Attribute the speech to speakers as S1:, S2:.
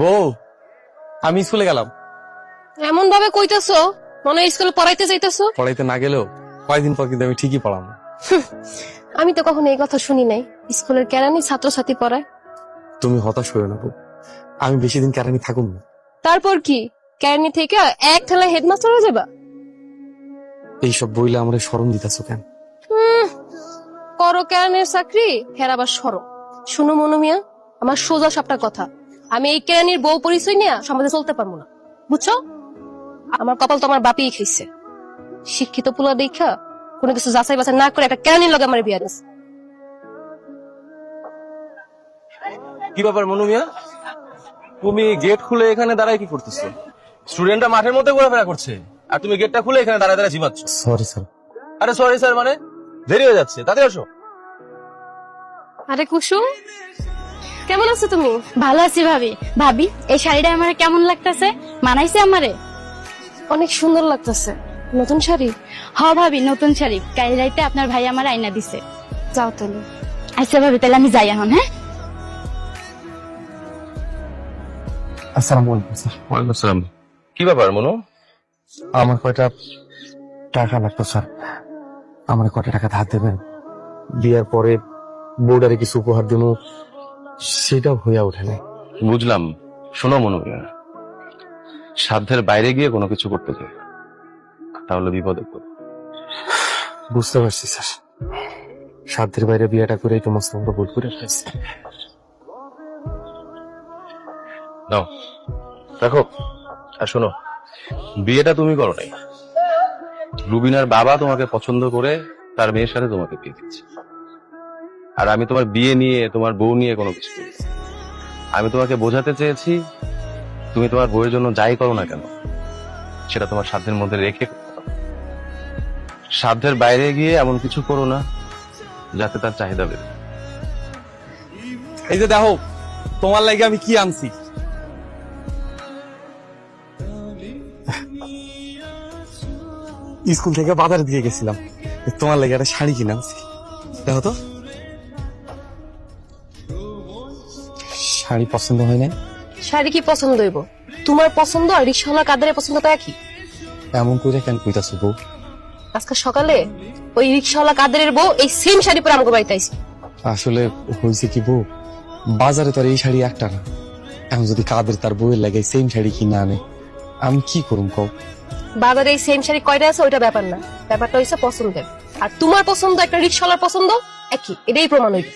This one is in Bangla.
S1: বউ, আমি স্কুলে গেলাম।
S2: এমন ভাবে কইতাছো মনে হয় স্কুলে পড়াইতে যাইতাছো।
S1: পড়াইতে না গেলেও কয়েকদিন পর কিন্তু আমি ঠিকই পড়াবো।
S2: আমি তো কখনো এই কথা শুনি নাই, স্কুলের কেরানি ছাত্রছাত্রী পড়ায়।
S1: তুমি হতাশ হয়ে না বউ, আমি বেশি দিন কেরানি থাকুন না।
S2: তারপর কি কেরানি থেকে এক ঠেলায় হেডমাস্টার হয়ে যাবা?
S1: এইসব বইলে আমার শরম দিতেছো কেন?
S2: করো কেরানির চাকরি, ফের আবার সরো। শুনো মনু মিয়া, আমার সোজা সাপটা কথা, আমি এই কেরানির বউ পরিচয় নিয়ে সমাজে চলতে পারবো না, বুঝছো? আমার কপাল তো আমার বাপিই খাইছে। শিক্ষিত পোলা দেখা কোনো কিছু যাচাই বাছাই না করে একটা কেরানির লগে আমার বিয়া দিছে।
S3: কি ব্যাপার মনু মিয়া, তুমি গেট খুলে এখানে দাঁড়ায় কি করতেছো? স্টুডেন্টরা মাঠের মধ্যে ঘোরাফেরা করছে আর তুমি গেটটা খুলে এখানে দাঁড়ায় দাঁড়ায় ঝিমাচ্ছ।
S1: Sorry sir.
S3: আরে সরি স্যার মানে? দেরি হয়ে যাচ্ছে, তাতে আসো।
S2: আরে কুসুম, কেমন আছো তুমি?
S4: ভালো আছি ভাবি। ভাবি, এই শাড়িটা আমার কেমন লাগতেছে? মানাইছে আমারে?
S2: অনেক সুন্দর লাগতেছে। নতুন শাড়ি?
S4: হ ভাবি, নতুন শাড়ি। কাল রাইতে আপনার ভাই আমার আইনা দিছে।
S2: যাও তাহলে।
S4: আচ্ছা ভাবি, তাহলে আমি যাই এখন। হ্যাঁ,
S1: আসসালামু আলাইকুম স্যার।
S3: ওয়ালাইকুম আসসালাম। কি ব্যাপার মনু?
S1: আমার কয়টা টাকা লাগতো স্যার, আমার কয়টা টাকা ধার দেবেন? বিয়ার পরে বোর্ডারে কিছু উপহার দেব, সেটাও হইয়া ওঠে নাই।
S3: বুঝলাম। শোনো মনু মিয়া, সাধ্যের বাইরে গিয়ে কোনো কিছু করতে চাই তাহলে বিপদে পড়ো।
S1: বুঝতে পারছি স্যার, সাধ্যের বাইরে বিয়েটা করে তো মস্ত বড় ভুল করে ফেলছি।
S3: নাও রাখো। আর শোনো, বিয়েটা তুমি করো নাই, রুবিনার বাবা তোমাকে পছন্দ করে তার মেয়ের সাথে তোমাকে বিয়ে দিচ্ছে। আর আমি তোমার বিয়ে নিয়ে, তোমার বউ নিয়ে কোনো কিছু করি না। আমি তোমাকে বোঝাতে চেয়েছি, তুমি তোমার বউয়ের জন্য যাই করো না কেন সেটা তোমার সাধ্যের মধ্যে রেখে করতে হবে। সাধ্যের বাইরে গিয়ে এমন কিছু করো না যাতে তার চাহিদা বেড়ে।
S1: এই যে দেখো, তোমার লাগে আমি কি আনছি। স্কুল থেকে বাজার দিয়ে গেছিলাম, তোমার লাগে একটা শাড়ি কিনে আনছি। দেখো তো, শাড়ি পছন্দ হয় না?
S2: শাড়ি কি পছন্দ হইব? তোমার পছন্দ আর রিক্সাওয়ালা কাদের পছন্দ তো একই।
S1: এমন করে কেন কইতাছো বউ?
S2: আজকে সকালে ওই রিক্সাওয়ালা কাদের বউ এই সেম শাড়ি পরে আমাকে বাড়িতে আইছে।
S1: আসলে হয়েছে কি বউ, বাজারে তো আর এই শাড়ি একটা না। এখন যদি কাদের তার বউয়ের লাগে সেম শাড়ি কিনে আনে, আমি কি করুম কও?
S2: বাজারে এই সেম শাড়ি কয়টা আছে ওইটা ব্যাপার না, ব্যাপারটা হইছে পছন্দের। আর তোমার পছন্দ একটা রিক্সাওয়ালার পছন্দ একই, এটাই প্রমাণ হইবে।